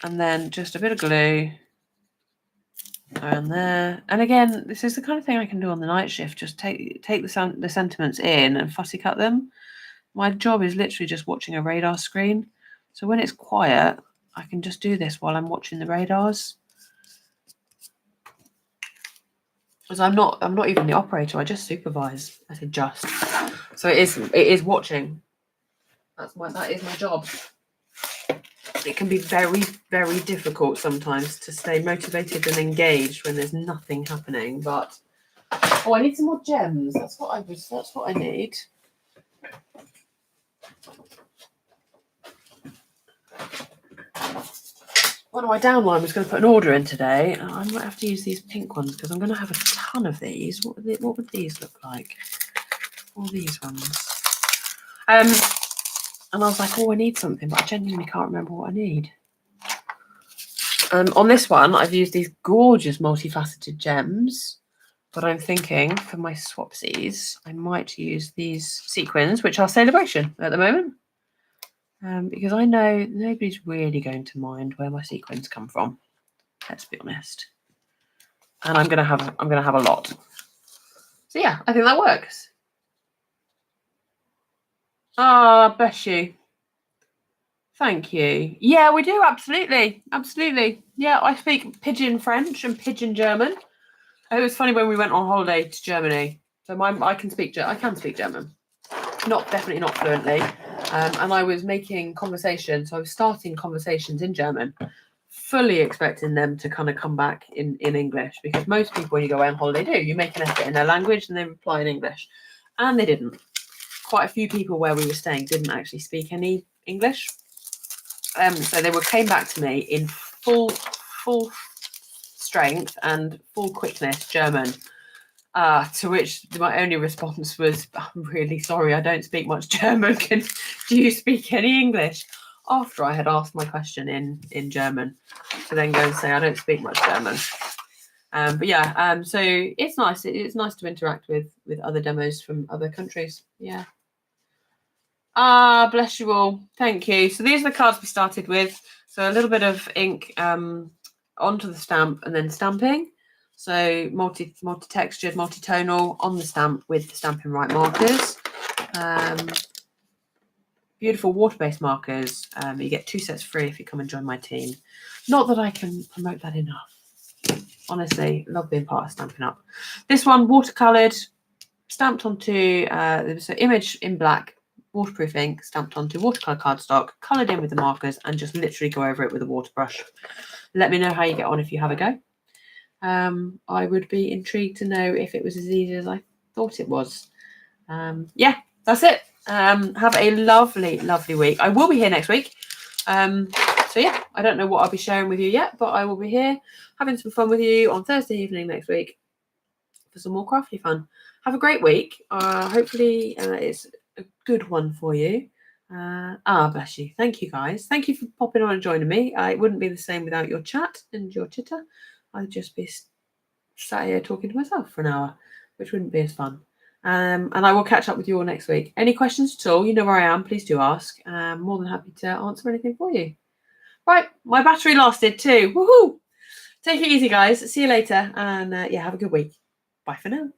And then just a bit of glue around there. And again, this is the kind of thing I can do on the night shift. Just take the sentiments in and fussy cut them. My job is literally just watching a radar screen. So when it's quiet, I can just do this while I'm watching the radars. Because I'm not even the operator, I just supervise. I say just. So it is watching. That is my job. It can be very, very difficult sometimes to stay motivated and engaged when there's nothing happening. But oh, I need some more gems. That's what I need. What do I down one? I was going to put an order in today. I might have to use these pink ones because I'm going to have a ton of these. What would these look like? All these ones. And I was like, oh, I need something, but I genuinely can't remember what I need. On this one, I've used these gorgeous multifaceted gems, but I'm thinking for my swapsies, I might use these sequins, which are Celebration at the moment, because I know nobody's really going to mind where my sequins come from. Let's be honest. And I'm gonna have a lot. So yeah, I think that works. Ah, bless you. Thank you. Yeah, we do, absolutely. Absolutely. Yeah, I speak Pidgin French and Pidgin German. It was funny when we went on holiday to Germany. So I can speak German. Definitely not fluently. And I was making conversation. So I was starting conversations in German, fully expecting them to kind of come back in English. Because most people when you go away on holiday do. You make an effort in their language and they reply in English. And they didn't. Quite a few people where we were staying didn't actually speak any English. So they came back to me in full strength and full quickness German, to which my only response was, I'm really sorry, I don't speak much German. Do you speak any English? After I had asked my question in German, to then go and say, I don't speak much German. But yeah, so it's nice. It's nice to interact with other demos from other countries. Yeah. Ah, bless you all. Thank you. So these are the cards we started with. So a little bit of ink onto the stamp and then stamping. So multi-textured, multi-tonal on the stamp with the Stampin Write markers. Beautiful water-based markers. You get 2 sets free if you come and join my team. Not that I can promote that enough. Honestly, love being part of Stampin' Up. This one, watercoloured, stamped onto so image in black, waterproof ink, stamped onto watercolour cardstock, coloured in with the markers, and just literally go over it with a water brush. Let me know how you get on if you have a go. I would be intrigued to know if it was as easy as I thought it was. Yeah, that's it. Have a lovely, lovely week. I will be here next week. So yeah, I don't know what I'll be sharing with you yet, but I will be here having some fun with you on Thursday evening next week for some more crafty fun. Have a great week. Hopefully it's a good one for you. Bless you. Thank you, guys. Thank you for popping on and joining me. It wouldn't be the same without your chat and your chitter. I'd just be sat here talking to myself for an hour, which wouldn't be as fun. And I will catch up with you all next week. Any questions at all, you know where I am. Please do ask. I'm more than happy to answer anything for you. Right, my battery lasted too. Woohoo! Take it easy, guys. See you later. And yeah, have a good week. Bye for now.